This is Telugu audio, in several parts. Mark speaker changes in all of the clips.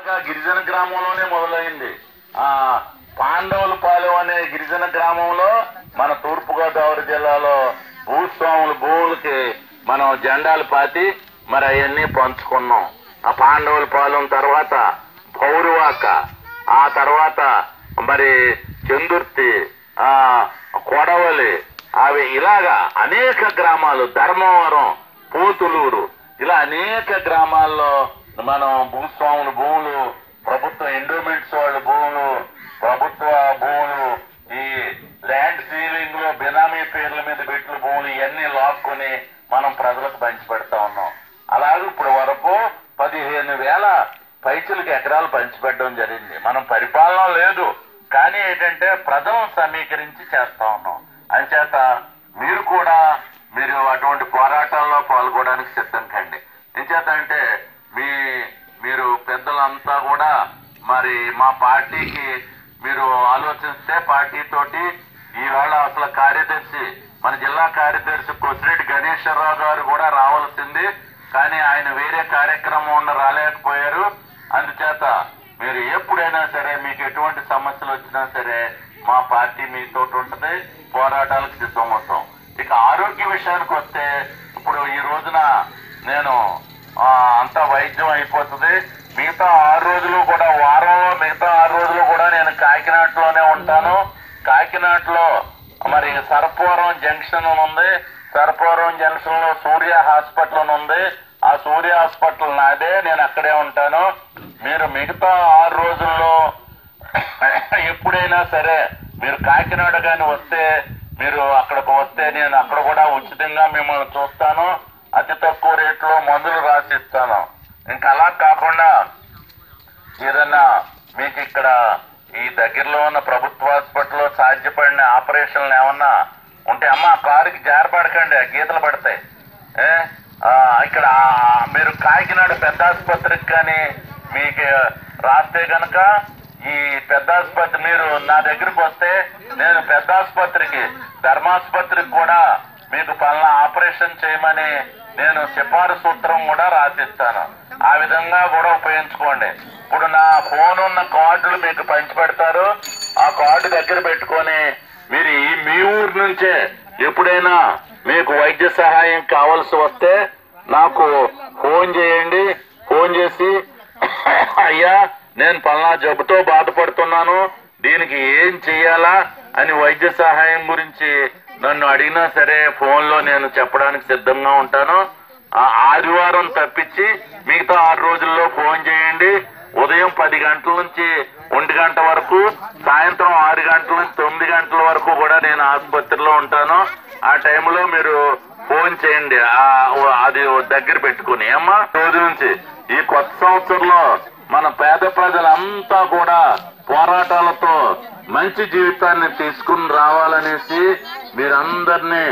Speaker 1: గిరిజన గ్రామంలోనే మొదలైంది. పాండవులపాలెం అనే గిరిజన గ్రామంలో మన తూర్పుగోదావరి జిల్లాలో భూములకి మనం జెండాలు పాతి మరి అవన్నీ పంచుకున్నాం. ఆ పాండవులపాలెం తర్వాత పౌరువాక, ఆ తర్వాత మరి చందుర్తి, కొడవలి, అవి ఇలాగా అనేక గ్రామాలు, ధర్మవరం, పోతులూరు, ఇలా అనేక గ్రామాల్లో మనం భూస్వాముల భూములు, ప్రభుత్వ ఎండోమెంట్స్ వాళ్ళ భూములు, ప్రభుత్వ భూములు, ఈ ల్యాండ్ సీలింగ్ లో బినామీ పేర్ల మీద పెట్టిన భూములు ఇవన్నీ లాక్కొని మనం ప్రజలకు పంచిపెడతా ఉన్నాం. అలాగే ఇప్పుడు వరకు 15,000 పైచులకి ఎకరాలు పంచిపెట్టడం జరిగింది. మనం పరిపాలన లేదు, కానీ ఏంటంటే ప్రజలను సమీకరించి చేస్తా ఉన్నాం. అంచేత మీరు కూడా అటువంటి పోరాటాల్లో పాల్గొనడానికి సిద్ధం కండి. ఎంచేత అంటే మీరు పెద్దలంతా కూడా మరి మా పార్టీకి మీరు ఆలోచిస్తే పార్టీతోటి ఈవేళ అసలు కార్యదర్శి, మన జిల్లా కార్యదర్శి కొసిరెడ్డి గణేశ్వరరావు గారు కూడా రావాల్సింది, కానీ ఆయన వేరే కార్యక్రమం రాలేకపోయారు. అందుచేత మీరు ఎప్పుడైనా సరే మీకు ఎటువంటి సమస్యలు వచ్చినా సరే మా పార్టీ మీతో ఉంటది, పోరాటాలకు సిద్ధమవుతాం. ఇక ఆరోగ్య విషయానికి వస్తే ఇప్పుడు ఈ రోజున నేను అంతా వైద్యం అయిపోతుంది. మిగతా 6 రోజులు కూడా, వారంలో మిగతా 6 రోజులు కూడా నేను కాకినాడలోనే ఉంటాను. కాకినాడలో మరి సర్పవరం జంక్షన్ ఉంది. సర్పవరం జంక్షన్ లో సూర్య హాస్పిటల్ ఉంది. ఆ సూర్య హాస్పిటల్ నాదే, నేను అక్కడే ఉంటాను. మీరు మిగతా 6 రోజుల్లో ఎప్పుడైనా సరే మీరు కాకినాడ గాని వస్తే, మీరు అక్కడికి వస్తే నేను అక్కడ కూడా ఉచితంగా మిమ్మల్ని చూస్తాను. అతి తక్కువ రేట్లో మందులు రాసిస్తాను. ఇంకా అలా కాకుండా ఏదన్నా మీకు ఇక్కడ ఈ దగ్గరలో ఉన్న ప్రభుత్వ హాస్పిటల్లో సాధ్యపడిన ఆపరేషన్లు ఏమన్నా ఉంటే, అమ్మ కారుకి జారపడకండి, గీతలు పడతాయి. ఇక్కడ మీరు కాకినాడ పెద్ద ఆసుపత్రికి కానీ మీకు రాస్తే గనక, ఈ పెద్ద ఆసుపత్రి మీరు నా దగ్గరికి వస్తే నేను పెద్ద ఆసుపత్రికి, ధర్మాసుపత్రికి కూడా మీకు పలానా ఆపరేషన్ చేయమని నేను సిఫారసు సూత్రం కూడా రాసిస్తాను. ఆ విధంగా కూడా ఉపయోగించుకోండి. ఇప్పుడు నా ఫోన్ ఉన్న కార్డులు మీకు పంచిపెడతారు. ఆ కార్డు దగ్గర పెట్టుకొని మీరు మీ ఊరు నుంచే ఎప్పుడైనా మీకు వైద్య సహాయం కావాల్సి వస్తే నాకు ఫోన్ చేయండి. ఫోన్ చేసి, అయ్యా నేను పలానా జబ్బుతో బాధపడుతున్నాను, దీనికి ఏం చెయ్యాలా అని వైద్య సహాయం గురించి నన్ను అడిగినా సరే ఫోన్లో నేను చెప్పడానికి సిద్ధంగా ఉంటాను. ఆదివారం తప్పించి మిగతా 6 రోజుల్లో ఫోన్ చేయండి. ఉదయం 10 గంటల నుంచి 1 గంట వరకు, సాయంత్రం 6 గంటల నుంచి 9 గంటల వరకు కూడా నేను ఆసుపత్రిలో ఉంటాను. ఆ టైంలో మీరు ఫోన్ చేయండి, అది దగ్గర పెట్టుకుని. అమ్మా, రోజు నుంచి ఈ కొత్త సంవత్సరంలో మన పేద ప్రజలంతా కూడా పోరాటాలతో మంచి జీవితాన్ని తీసుకుని రావాలనేసి మీరందరినీ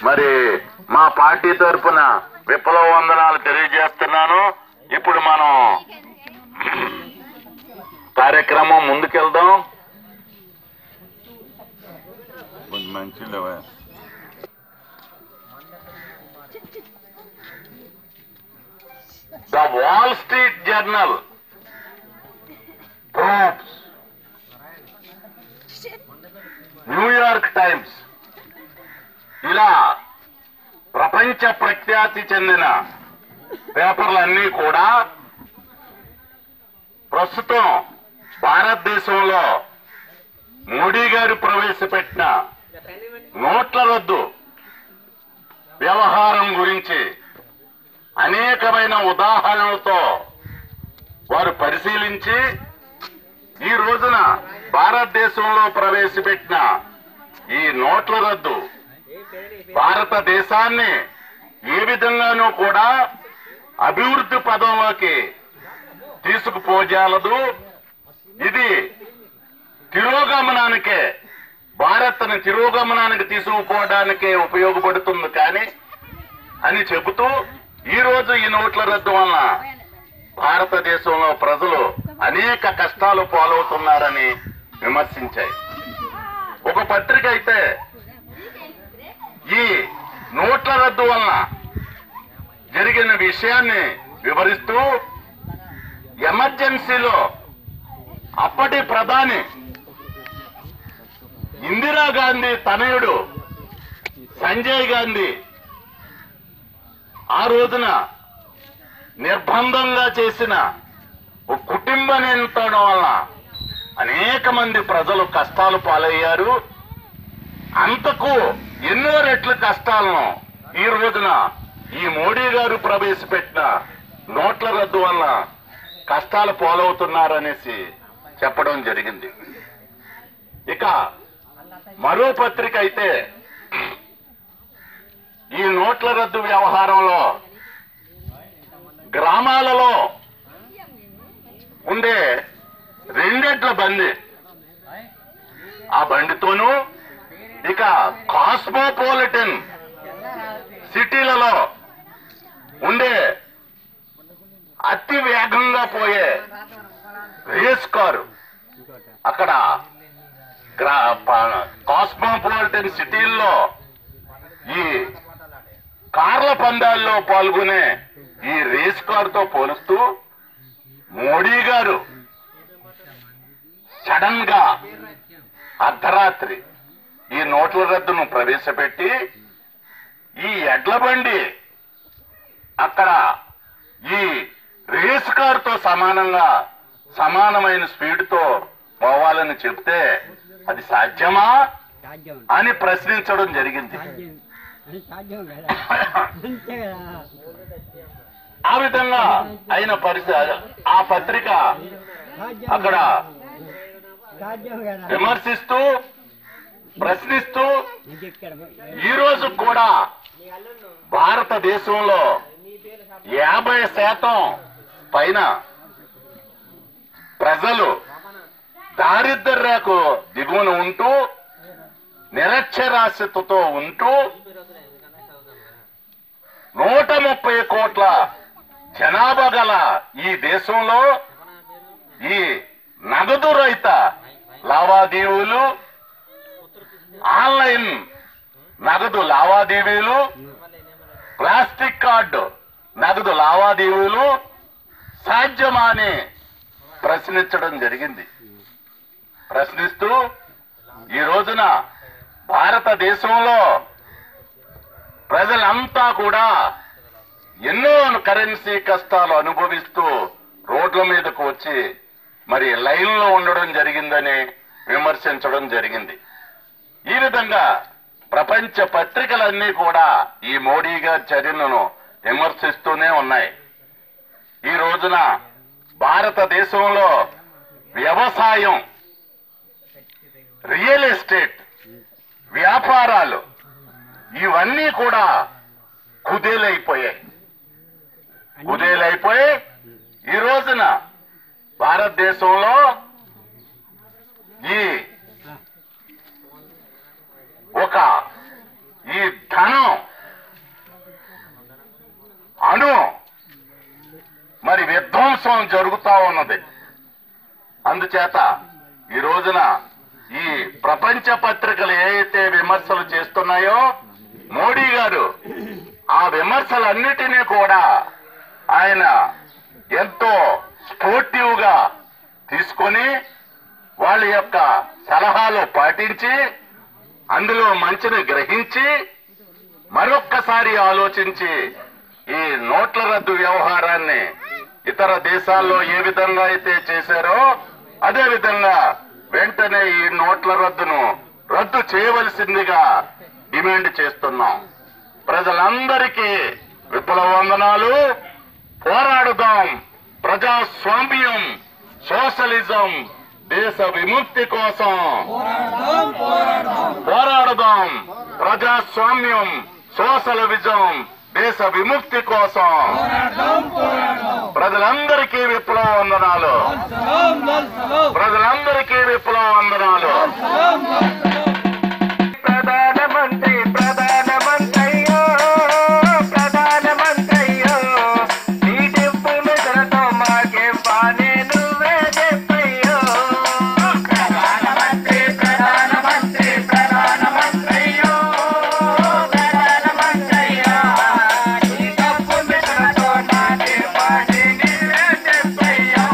Speaker 1: మరి మా పార్టీ తరఫున విప్లవ వందనాలు తెలియజేస్తున్నాను. ఇప్పుడు మనం కార్యక్రమం ముందుకెళ్దాం. మంచి the wall street journal proves, New York times, ఇలా ప్రపంచ ప్రఖ్యాతి చెందిన పేపర్లన్నీ కూడా ప్రస్తుతం భారతదేశంలో మోడీ గారు ప్రవేశపెట్టిన నోట్ల రద్దు వ్యవహారం గురించి అనేకమైన ఉదాహరణలతో వారు పరిశీలించి ఈ రోజున భారతదేశంలో ప్రవేశపెట్టిన ఈ నోట్ల రద్దు భారతదేశాన్ని ఏ విధంగానూ కూడా అభివృద్ధి పదంలోకి తీసుకుపోజాలదు. ఇది తిరోగమనానికే, భారత్ని తిరోగమనానికి తీసుకుపోవడానికే ఉపయోగపడుతుంది కానీ అని చెబుతూ ఈ రోజు ఈ నోట్ల రద్దు వలన భారతదేశంలో ప్రజలు అనేక కష్టాలు పాలవుతున్నారని విమర్శించాయి. ఒక పత్రిక అయితే ఈ నోట్ల రద్దు వలన జరిగిన విషయాన్ని వివరిస్తూ ఎమర్జెన్సీలో అప్పటి ప్రధాని ఇందిరాగాంధీ తనయుడు సంజయ్ గాంధీ ఆ రోజున నిర్బంధంగా చేసిన ఒక కుటుంబ నియంత్రణ వల్ల అనేక మంది ప్రజలు కష్టాలు పాలయ్యారు. అంతకు ఎన్నో రెట్ల కష్టాలను ఈ రోజున ఈ మోడీ గారు ప్రవేశపెట్టిన నోట్ల రద్దు వల్ల కష్టాలు పాలవుతున్నారనేసి చెప్పడం జరిగింది. ఇక మరో పత్రిక అయితే ఈ నోట్ల రద్దు వ్యవహారంలో గ్రామాలలో ఉండే రెండెడ్ల బండి, ఆ బండితోనూ ఇక కాస్మోపాలిటన్ సిటీలలో ఉండే అతి వేగంగా పోయే రేస్ కారు, అక్కడ కాస్మోపాలిటన్ సిటీల్లో ఈ కార్ల పందాల్లో పాల్గొనే ఈ రేస్ కారుతో పోలుస్తూ మోడీ గారు సడన్ గా అర్ధరాత్రి ఈ నోట్ల రద్దును ప్రవేశపెట్టి ఈ ఎడ్ల బండి అక్కడ ఈ రేస్ కారుతో సమానమైన స్పీడ్తో పోవాలని చెప్తే అది సాధ్యమా అని ప్రశ్నించడం జరిగింది. ఆ విధంగా అయిన పరిస్థితి ఆ పత్రిక అక్కడ విమర్శిస్తూ ప్రశ్నిస్తూ ఈ రోజు కూడా భారతదేశంలో 50% పైన ప్రజలు దారిద్ర్య రేఖకు దిగువన ఉంటూ నిరక్షరాస్యతతో ఉంటూ 130 కోట్ల జనాభా గల ఈ దేశంలో ఈ నగదు రహిత లావాదేవీలు, ఆన్లైన్ నగదు లావాదేవీలు, ప్లాస్టిక్ కార్డు నగదు లావాదేవీలు సాధ్యమా అని ప్రశ్నించడం జరిగింది. ప్రశ్నిస్తూ ఈ రోజున భారతదేశంలో ప్రజలంతా కూడా ఎన్నో కరెన్సీ కష్టాలు అనుభవిస్తూ రోడ్ల మీదకు వచ్చి మరి లైన్లో ఉండడం జరిగిందని విమర్శించడం జరిగింది. ఈ విధంగా ప్రపంచ పత్రికలన్నీ కూడా ఈ మోడీ గారి చర్యలను విమర్శిస్తూనే ఉన్నాయి. ఈ రోజున భారతదేశంలో వ్యవసాయం, రియల్ ఎస్టేట్ వ్యాపారాలు ఇవన్నీ కూడా కుదేలైపోయాయి. ఈ రోజున భారతదేశంలో ఈ ధనం మరి విధ్వంసం జరుగుతా ఉన్నది. అందుచేత ఈ రోజున ఈ ప్రపంచ పత్రికలు ఏవైతే విమర్శలు చేస్తున్నాయో మోడీ గారు ఆ విమర్శలన్నిటినీ కూడా ఆయన ఎంతో స్పోర్టివ్ గా తీసుకొని వాళ్ళ యొక్క సలహాలు పాటించి అందులో మంచిని గ్రహించి మరొక్కసారి ఆలోచించి ఈ నోట్ల రద్దు వ్యవహారాన్ని ఇతర దేశాల్లో ఏ విధంగా అయితే చేశారో అదే విధంగా వెంటనే ఈ నోట్ల రద్దును రద్దు చేయవలసిందిగా డిమాండ్ చేస్తున్నాం. ప్రజలందరికీ విప్లవ వందనాలు. పోరాడుదాం, ప్రజాస్వామ్యం, సోషలిజం, దేశ విముక్తి కోసం పోరాడుదాం. ప్రజాస్వామ్యం, సోషలిజం, దేశ విముక్తి కోసం ప్రజలందరికీ విప్లవ వందనాలు. ప్రజలందరికీ విప్లవ వందనాలు. ప్రధానమంత్రి ప్రధానమంత్రయ్యో ప్రధానమంత్రయ్యో నీ టిప్పు నిద్రతో మాకే పానే నువ్వే చెప్పయ్యో. ప్రధానమంత్రి ప్రధానమంత్రి ప్రధానమంత్రయ్యో ప్రధానమంత్రయ్యో నీ తప్పు నిద్రతో మాకే పానే నువ్వే చెప్పయ్యో.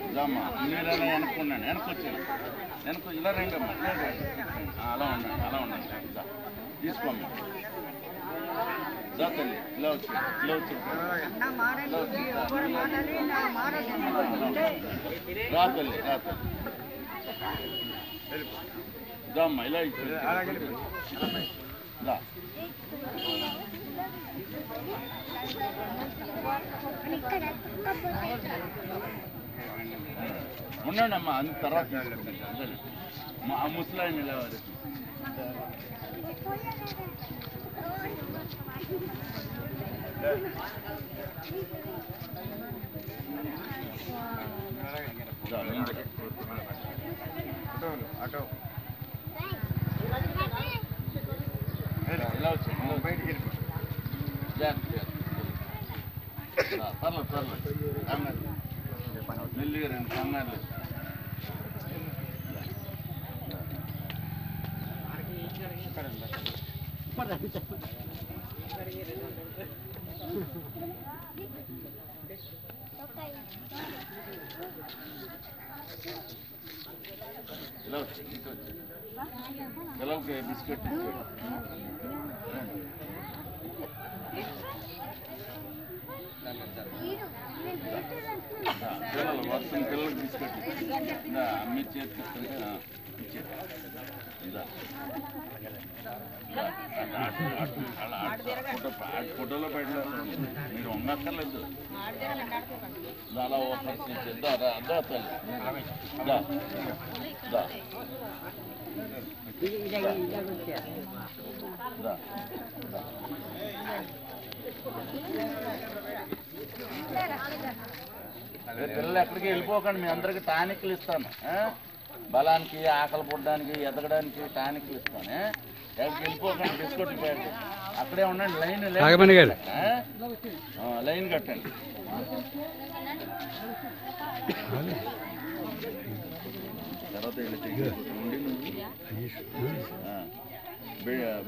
Speaker 1: ఇదమ్మా మీరైనా వెనక్కున్నాను వెనకొచ్చాను వెనక ఇలా రండి అమ్మా అలా ఉండండి అలా ఉండండి తీసుకోమ్మా దా తల్లి ఇలా వచ్చి ఇలా వచ్చి రా తల్లి రా తల్లి దమ్మా ఇలా ఇచ్చి దా ఉండండి అమ్మా అంత తర్వాత మా ముసలాయన ఇలా ఇలా వచ్చి బయటికి పర్లేదు పర్లేదు మెల్లిగా రెండు కంగారు ఇలా వచ్చి పిల్లలకి బిస్కెట్ పిల్లలు వర్షం పిల్లలకి బిస్కెట్ అమ్మి చేతికిస్తుంటే ఫోటోలో పెట్టలేదు మీరు వంగక్కర్లేదు అలా ఓ పరిస్థితి అదా తల్లి పిల్లలు ఎక్కడికి వెళ్ళిపోకండి మీ అందరికి టానిక్లు ఇస్తాను బలానికి ఆకలి పుట్టడానికి ఎదగడానికి టానిక్లు ఇస్తాను ఎక్కడికి వెళ్ళిపోకండి బిస్కెట్లు పెట్టండి అక్కడే ఉండండి లైన్ లైన్ కట్టండి తర్వాత ఉండి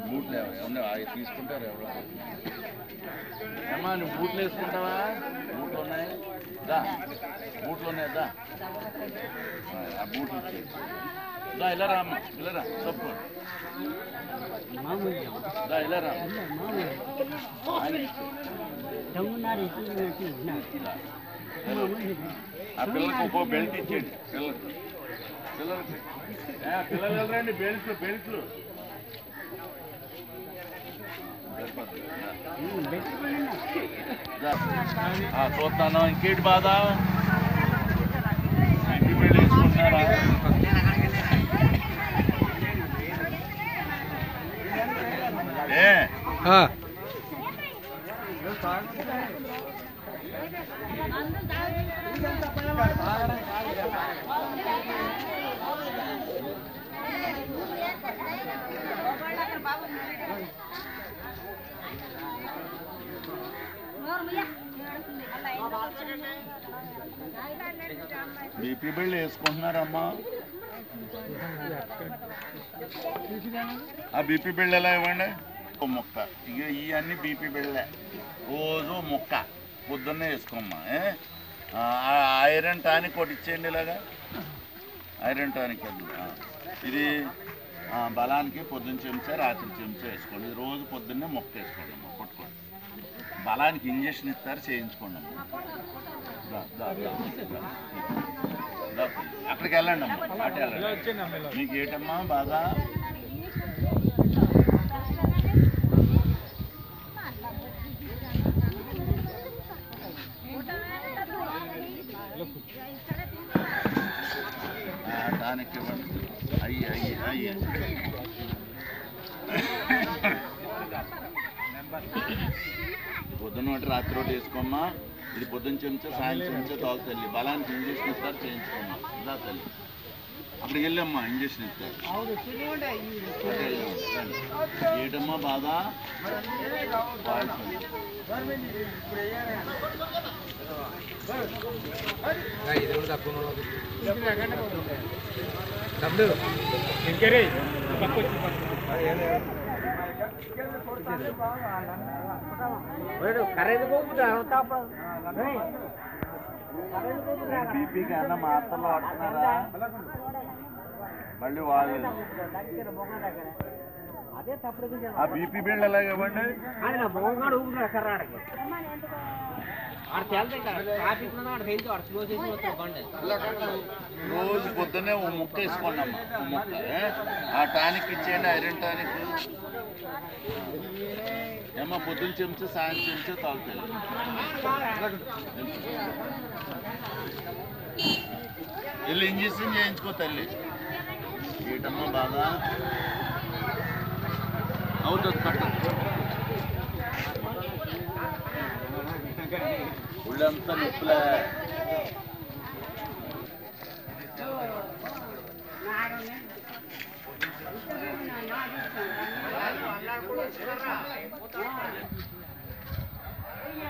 Speaker 1: బూట్లు ఏమన్నా అవి తీసుకుంటారు ఎవరో ఏమా నువ్వు బూట్లు వేసుకుంటావా బూట్లు ఉన్నాయి దా బూట్లు ఉన్నాయి దా ఆ బూట్లు ఇచ్చే దా ఇలా రా అమ్మ ఇలా రా తప్పు దా ఇలా రా ఆ పిల్లలకు ఒక్కో బెల్ట్ ఇచ్చేయండి పిల్లలకి పిల్లలకి పిల్లలు వెళ్ళరండి బెల్ట్లు బెల్ట్లు చూస్తాను ఇంకేంటి బాధ ఇంటి పెళ్ళి వేసుకుంటున్నారా బీపీ బిళ్ళ వేసుకుంటున్నారమ్మా ఆ బీపీ బిళ్ళ ఎలా ఇవ్వండి ఓ మొక్క ఇక ఇవన్నీ బీపీ బిళ్ళే రోజు మొక్క పొద్దున్నే వేసుకోమ్మా ఐరన్ టానిక్ ఒకటి ఇచ్చేయండి ఇలాగా ఐరన్ టానిక్ ఇది బలానికి పొద్దున్న చెంచా రాత్రి చెంచా వేసుకోండి రోజు పొద్దున్నే మొక్క వేసుకోండి అమ్మా కొట్టుకోండి బలానికి ఇంజక్షన్ ఇస్తారు చేయించుకోండి అమ్మా అక్కడికి వెళ్ళండి అమ్మా అటు వెళ్ళండి మీకు ఏటమ్మా బాగా టానిక్ ఇవ్వండి అయ్యి పొద్దున్న ఒకటి రాత్రి ఒకటి వేసుకోమ్మా ఇది పొద్దున్న చెంచా సాయంత్రం చెంచా తాగు తల్లి బలానికి ఇంజక్షన్ ఇస్తారు చేయించుకోమ్మా ఇలా తల్లి అక్కడికి వెళ్ళమ్మా ఇంజక్షన్ ఇస్తారు ఏటమ్మా బాధ
Speaker 2: తమ్ముడు
Speaker 1: బీపీకి అన్న మాత్రలు వాడుతున్నారా మళ్ళీ వాళ్ళు ఆ బీపీ బిల్డ్ ఎలాగ ఇవ్వండి రోజు పొద్దున్నే ఓ ముక్క వేసుకోండి అమ్మా ఓ ముక్క ఆ టానిక్ ఇచ్చేయండి ఐరన్ టానిక్ ఏమో పొద్దున్న చెంచా సాయంత్రం చెంచా తాగుతాయి వెళ్ళి ఇంజక్షన్ చేయించుకో తల్లి ఏటమ్మా బాగా అవుతుంది పట్టదు ఒళ్ళంతా నొప్పులే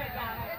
Speaker 2: Nah,